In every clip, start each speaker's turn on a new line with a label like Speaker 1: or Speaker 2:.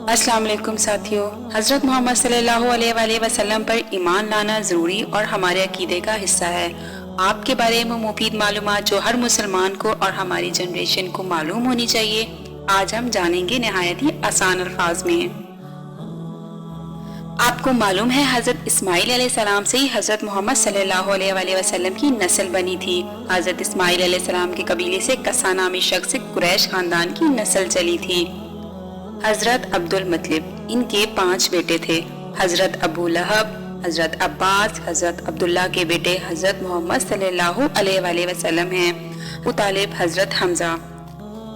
Speaker 1: السلام علیکم ساتھیو، حضرت محمد صلی اللہ علیہ وآلہ وسلم پر ایمان لانا ضروری اور ہمارے عقیدے کا حصہ ہے۔ آپ کے بارے میں مفید معلومات جو ہر مسلمان کو اور ہماری جنریشن کو معلوم ہونی چاہیے، آج ہم جانیں گے نہایت ہی آسان الفاظ میں۔ آپ کو معلوم ہے حضرت اسماعیل علیہ السلام سے ہی حضرت محمد صلی اللہ علیہ وآلہ وسلم کی نسل بنی تھی۔ حضرت اسماعیل علیہ السلام کے قبیلے سے کسا نامی شخص سے قریش خاندان کی نسل چلی تھی۔ حضرت عبد المطلب، ان کے 5 بیٹے تھے، حضرت ابو لہب، حضرت عباس، حضرت عبداللہ کے بیٹے حضرت محمد صلی اللہ علیہ وآلہ وسلم ہیں، ابو طالب، حضرت حمزہ۔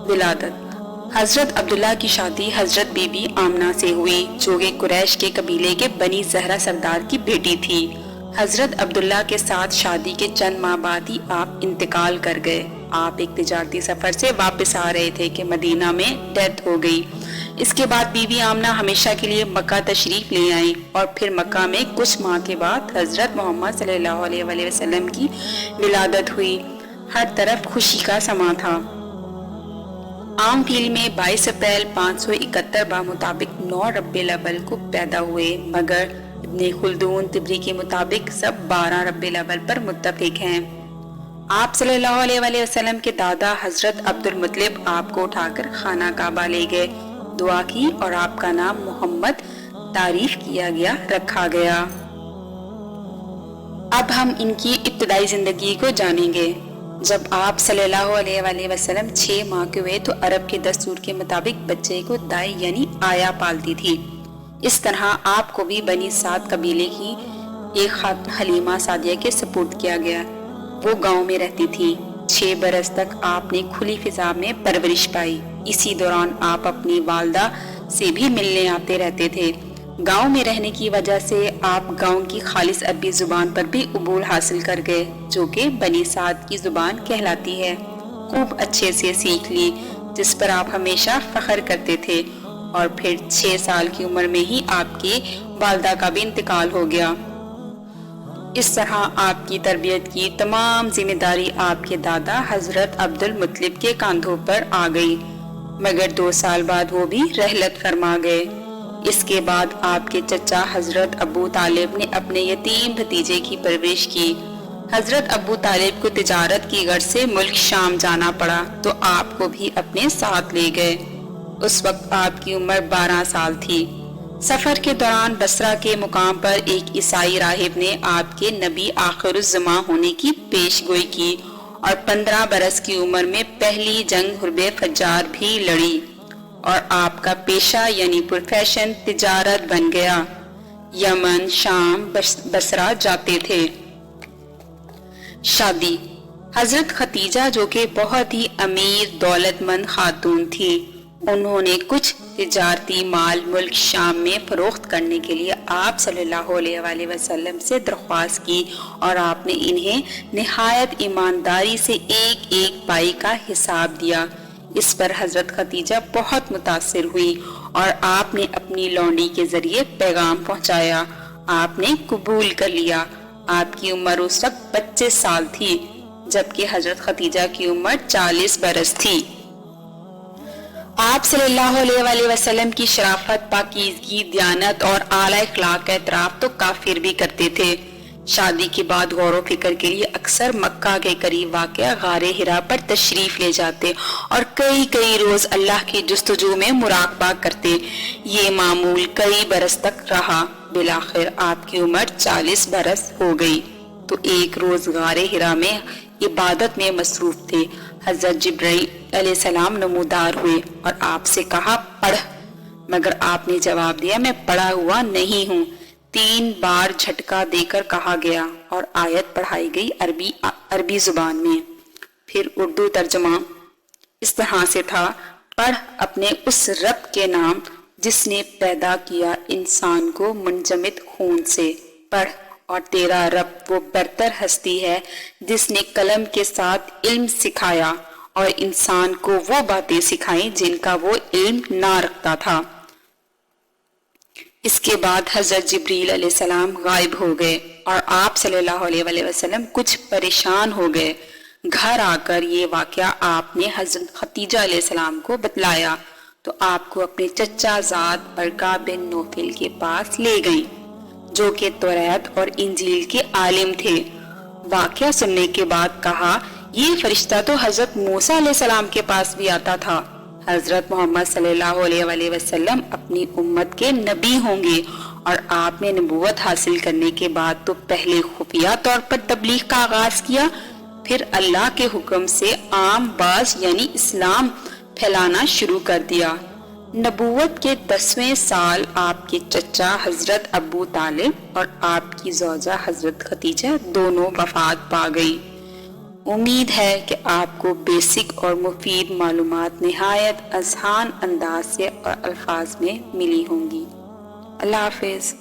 Speaker 1: ولادت: حضرت عبداللہ کی شادی حضرت بی بی آمنہ سے ہوئی، جو کہ قریش کے قبیلے کے بنی زہرہ سردار کی بیٹی تھی۔ حضرت عبداللہ کے ساتھ شادی کے چند ماہ بعد ہی آپ انتقال کر گئے۔ آپ ایک تجارتی سفر سے واپس آ رہے تھے کہ مدینہ میں ڈیتھ ہو گئی۔ اس کے بعد بی بی آمنہ ہمیشہ کے لیے مکہ تشریف لے آئیں اور پھر مکہ میں کچھ ماہ کے بعد حضرت محمد صلی اللہ علیہ وآلہ وسلم کی ولادت ہوئی۔ ہر طرف خوشی کا سماں تھا۔ عام فیل میں 22 اپریل 571 بمطابق 9 ربیع الاول کو پیدا ہوئے، مگر ابن خلدون طبری کے مطابق سب 12 ربیع الاول پر متفق ہیں۔ آپ صلی اللہ علیہ وآلہ وسلم کے دادا حضرت عبد المطلب آپ کو اٹھا کر خانہ کعبہ لے گئے، دعا کی اور آپ کا نام محمد تعریف کیا گیا، رکھا گیا۔ اب ہم ان کی ابتدائی زندگی کو جانیں گے۔ جب آپ صلی اللہ علیہ وآلہ وسلم 6 ماہ کے ہوئے تو عرب کے دستور کے مطابق بچے کو دائی یعنی آیا پالتی تھی۔ اس طرح آپ کو بھی بنی سعد قبیلے کی ایک خاتون حلیمہ سعدیہ کے سپرد کیا گیا۔ وہ گاؤں میں رہتی تھی۔ 6 برس تک آپ نے کھلی فضا میں پرورش پائی۔ اسی دوران آپ اپنی والدہ سے بھی ملنے آتے رہتے تھے۔ گاؤں میں رہنے کی وجہ سے آپ گاؤں کی خالص عربی زبان پر بھی عبور حاصل کر گئے، جو کہ بنی سعد کی زبان کہلاتی ہے۔ خوب اچھے سے سیکھ لی، جس پر آپ ہمیشہ فخر کرتے تھے، اور پھر 6 سال کی عمر میں ہی آپ کے والدہ کا بھی انتقال ہو گیا۔ اس طرح آپ کی تربیت کی تمام ذمہ داری آپ کے دادا حضرت عبد المطلب کے کاندھوں پر آ گئی، مگر 2 سال بعد وہ بھی رحلت فرما گئے۔ اس کے بعد آپ کے چچا حضرت ابو طالب نے اپنے یتیم بھتیجے کی پرورش کی۔ حضرت ابو طالب کو تجارت کی غرض سے ملک شام جانا پڑا تو آپ کو بھی اپنے ساتھ لے گئے۔ اس وقت آپ کی عمر 12 سال تھی۔ سفر کے دوران بصرہ کے مقام پر ایک عیسائی راہب نے آپ کے نبی آخر الزماں ہونے کی پیش گوئی کی اور 15 برس کی عمر میں پہلی جنگ حرب فجار بھی لڑی، اور آپ کا پیشہ یعنی پروفیشن تجارت بن گیا۔ یمن، شام، بصرہ جاتے تھے۔ شادی: حضرت ختیجہ جو کہ بہت ہی امیر دولت مند خاتون تھی، انہوں نے کچھ تجارتی مال ملک شام میں فروخت کرنے کے لیے آپ صلی اللہ علیہ وآلہ وسلم سے درخواست کی، اور آپ نے انہیں نہایت ایمانداری سے ایک ایک پائی کا حساب دیا۔ اس پر حضرت ختیجہ بہت متاثر ہوئی اور آپ نے اپنی لونڈی کے ذریعے پیغام پہنچایا۔ آپ نے قبول کر لیا۔ آپ کی عمر اس وقت 25 سال تھی، جبکہ حضرت ختیجہ کی عمر 40 برس تھی۔ آپ صلی اللہ علیہ وآلہ وسلم کی شرافت، پاکیزگی، دیانت اور اعلیٰ اخلاق کا اعتراف تو کافر بھی کرتے تھے۔ شادی کے بعد غور و فکر کے لیے اکثر مکہ کے قریب واقع غار حرا پر تشریف لے جاتے اور کئی روز اللہ کی جستجو میں مراقبہ کرتے۔ یہ معمول کئی برس تک رہا۔ بالآخر آپ کی عمر 40 برس ہو گئی تو ایک روز غار حرا میں عبادت میں مصروف تھے۔ حضرت جبرائیل علیہ السلام نمودار ہوئے اور آپ سے کہا پڑھ، مگر آپ نے جواب دیا میں پڑھا ہوا نہیں ہوں۔ 3 بار جھٹکا دے کر کہا گیا اور آیت پڑھائی گئی عربی زبان میں۔ پھر اردو ترجمہ اس طرح سے تھا، پڑھ اپنے اس رب کے نام جس نے پیدا کیا انسان کو منجمد خون سے، پڑھ اور تیرا رب وہ برتر ہستی ہے جس نے قلم کے ساتھ علم سکھایا اور انسان کو وہ باتیں سکھائیں جن کا وہ علم نہ رکھتا تھا۔ اس کے بعد حضرت جبریل علیہ السلام غائب ہو گئے اور آپ صلی اللہ علیہ وآلہ وسلم کچھ پریشان ہو گئے۔ گھر آ کر یہ واقعہ آپ نے حضرت ختیجہ علیہ السلام کو بتلایا۔ تو آپ کو اپنے چچا زاد برقہ بن نوفل کے پاس لے گئیں، جو کہ توریت اور انجیل کے عالم تھے۔ واقعہ سننے کے بعد کہا، یہ فرشتہ تو حضرت موسیٰ علیہ السلام کے پاس بھی آتا تھا۔ حضرت محمد صلی اللہ علیہ وآلہ وسلم اپنی امت کے نبی ہوں گے، اور آپ نے نبوت حاصل کرنے کے بعد تو پہلے خفیہ طور پر تبلیغ کا آغاز کیا، پھر اللہ کے حکم سے عام باز یعنی اسلام پھیلانا شروع کر دیا۔ نبوت کے 10ویں سال آپ کے چچا حضرت ابو طالب اور آپ کی زوجہ حضرت خدیجہ دونوں وفات پا گئی۔ امید ہے کہ آپ کو بیسک اور مفید معلومات نہایت آسان انداز سے اور الفاظ میں ملی ہوں گی۔ اللہ حافظ۔